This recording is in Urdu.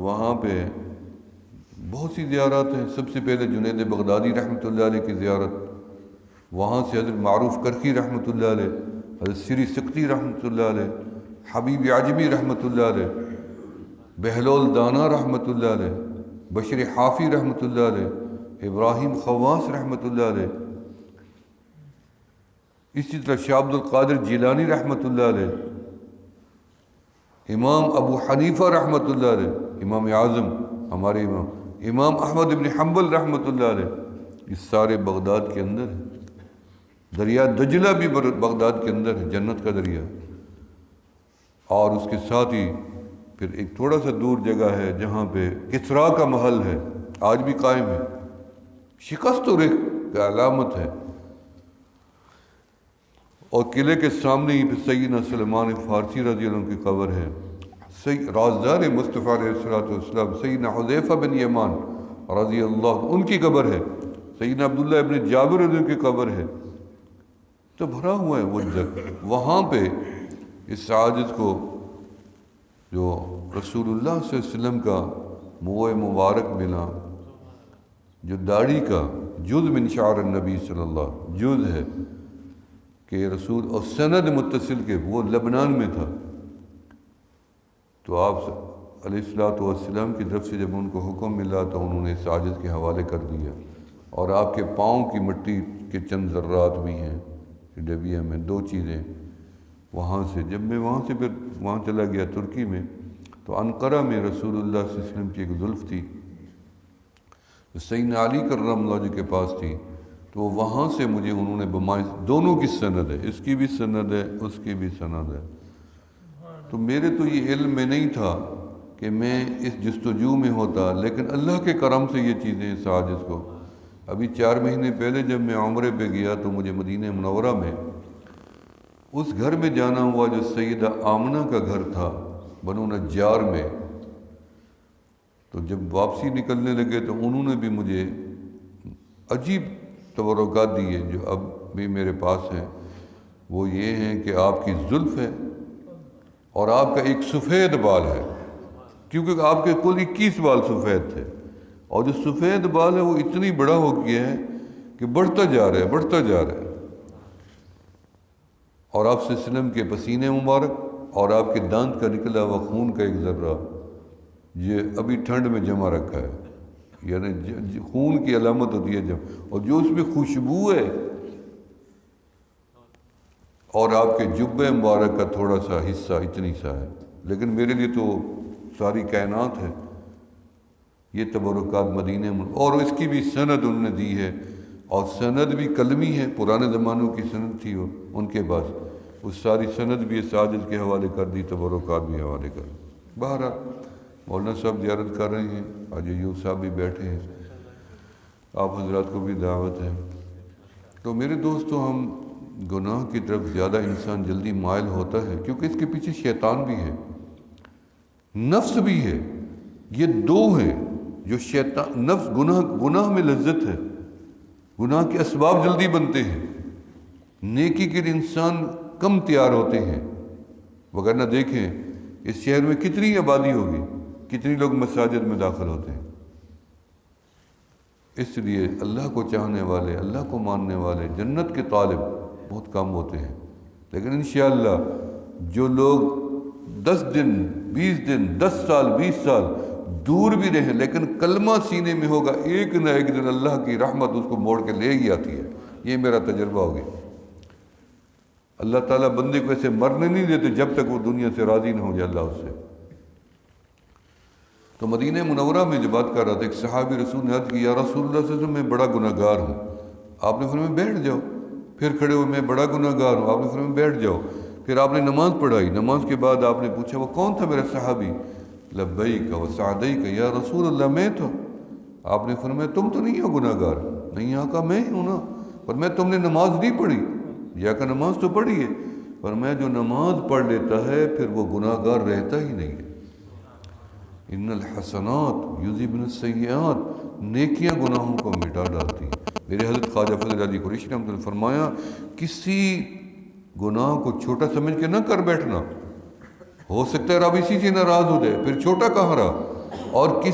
تو وہاں پہ بہت سی زیارات ہیں. سب سے پہلے جنید بغدادی رحمۃ اللہ علیہ کی زیارت، وہاں سے حضرت معروف کرخی رحمۃ اللہ علیہ، حضرت سری سکتی رحمۃ اللہ علیہ، حبیب عجمی رحمۃ اللہ علیہ، بہلول دانا رحمۃ اللہ علیہ، بشر حافی رحمۃ اللہ علیہ، ابراہیم خواص رحمۃ اللہ علیہ، اسی طرح شاہ عبد القادر جیلانی رحمۃ اللہ علیہ، امام ابو حنیفہ رحمۃ اللہ علیہ، امام اعظم ہمارے امام احمد بن حنبل رحمۃ اللہ علیہ. یہ سارے بغداد کے اندر ہے. دریا دجلہ بھی بغداد کے اندر ہے، جنت کا دریا. اور اس کے ساتھ ہی پھر ایک تھوڑا سا دور جگہ ہے جہاں پہ کسریٰ کا محل ہے، آج بھی قائم ہے، شکست و رخ کا علامت ہے. اور قلعے کے سامنے ہی پھر سیدنا سلمان فارسی رضی اللہ عنہ کی قبر ہے. رازدار مصطفیٰ علیہ السلام سیدنا حذیفہ بن یمان رضی اللہ عنہ ان کی قبر ہے. سیدنا عبداللہ ابن جابر رضی اللہ عنہ کی قبر ہے. تو بھرا ہوا ہے وہ جگہ. وہاں پہ اس عاجز کو جو رسول اللہ صلی اللہ علیہ وسلم کا موئے مبارک ملا، جو داڑھی کا جز من شعر النبی صلی اللہ جز ہے کہ رسول، اور سند متصل کے وہ لبنان میں تھا. تو آپ علیہ الصلوۃ والسلام کی طرف سے جب ان کو حکم ملا تو انہوں نے اس عاجز کے حوالے کر دیا. اور آپ کے پاؤں کی مٹی کے چند ذرات بھی ہیں ڈبیا میں. دو چیزیں وہاں سے، جب میں وہاں سے پھر وہاں چلا گیا ترکی میں، تو انقرہ میں رسول اللہ صلی اللہ علیہ وسلم کی ایک زلف تھی، سیدنا علی کرم اللہ جی کے پاس تھی. تو وہاں سے مجھے انہوں نے بمائش، دونوں کی سند ہے، اس کی بھی سند ہے اس کی بھی سند ہے. تو میرے تو یہ علم میں نہیں تھا کہ میں اس جستجو میں ہوتا، لیکن اللہ کے کرم سے یہ چیزیں اس عاجز کو. ابھی 4 مہینے پہلے جب میں عمرے پہ گیا تو مجھے مدینہ منورہ میں اس گھر میں جانا ہوا جو سیدہ آمنہ کا گھر تھا بنو نجار میں. تو جب واپسی نکلنے لگے تو انہوں نے بھی مجھے عجیب تبرکات دیے جو اب بھی میرے پاس ہیں. وہ یہ ہیں کہ آپ کی زلف ہے اور آپ کا ایک سفید بال ہے، کیونکہ آپ کے کل 21 بال سفید تھے، اور جو سفید بال ہے وہ اتنی بڑا ہو گیا ہے کہ بڑھتا جا رہا ہے بڑھتا جا رہا ہے. اور آپ صلی اللہ علیہ وسلم کے پسینے مبارک اور آپ کے دانت کا نکلا ہوا خون کا ایک ذرہ یہ ابھی ٹھنڈ میں جمع رکھا ہے، یعنی خون کی علامت ہوتی ہے جب، اور جو اس میں خوشبو ہے، اور آپ کے جبہ مبارک کا تھوڑا سا حصہ اتنی سا ہے، لیکن میرے لیے تو ساری کائنات ہے. یہ تبرکات مدینہ میں، اور اس کی بھی سند انہوں نے دی ہے، اور سند بھی کلمی ہے، پرانے زمانوں کی سند تھی وہ ان کے پاس، اس ساری سند بھی اس عاجز کے حوالے کر دی، تبرکات بھی حوالے کر دی. بہرحال مولانا صاحب زیارت کر رہے ہیں، آج ایوب صاحب بھی بیٹھے ہیں، آپ حضرات کو بھی دعوت ہے. تو میرے دوستو، ہم گناہ کی طرف زیادہ انسان جلدی مائل ہوتا ہے کیونکہ اس کے پیچھے شیطان بھی ہے، نفس بھی ہے. یہ دو ہیں جو شیطان، نفس گناہ میں لذت ہے، گناہ کے اسباب جلدی بنتے ہیں، نیکی کے لیے انسان کم تیار ہوتے ہیں. وگرنہ دیکھیں اس شہر میں کتنی آبادی ہوگی، کتنی لوگ مساجد میں داخل ہوتے ہیں. اس لیے اللہ کو چاہنے والے، اللہ کو ماننے والے، جنت کے طالب بہت کم ہوتے ہیں. لیکن انشاءاللہ جو لوگ 10 دن 20 دن 10 سال 20 سال دور بھی رہیں لیکن کلمہ سینے میں ہوگا، ایک نہ ایک دن اللہ کی رحمت اس کو موڑ کے لے ہی آتی ہے. یہ میرا تجربہ ہو گیا. اللہ تعالیٰ بندے کو ایسے مرنے نہیں دیتے جب تک وہ دنیا سے راضی نہ ہو جائے اللہ اس سے. تو مدینہ منورہ میں جو بات کر رہا تھا، ایک صحابی رسول نے عرض کی، یا رسول اللہ صلی اللہ علیہ وسلم میں بڑا گناہ گار ہوں. آپ نے فرمایا بیٹھ جاؤ. پھر کھڑے ہوئے، میں بڑا گناہ گار ہوں. آپ نے فرمایا بیٹھ جاؤ. پھر آپ نے نماز پڑھائی. نماز کے بعد آپ نے پوچھا وہ کون تھا میرا صحابی؟ لبیک و سعدیک یا رسول اللہ، میں تو. آپ نے فرمایا تم تو نہیں ہو گناہ گار. نہیں آقا میں ہی ہوں نا. فرمایا تم نے نماز نہیں پڑھی؟ یا کہ نماز تو پڑھی ہے. فرمایا جو نماز پڑھ لیتا ہے پھر وہ گناہ گار رہتا ہی نہیں ہے. ان الحسنات یذہبن السیئات، نیکیاں گناہوں کو مٹا ڈالتی ہیں. میرے حضرت خواجہ فضل علی قریشی رحمۃ اللہ نے فرمایا کسی گناہ کو چھوٹا سمجھ کے نہ کر بیٹھنا. ہو سکتا ہے رب اسی سے ناراض ہو جائے، پھر چھوٹا کہاں رہا. اور کسی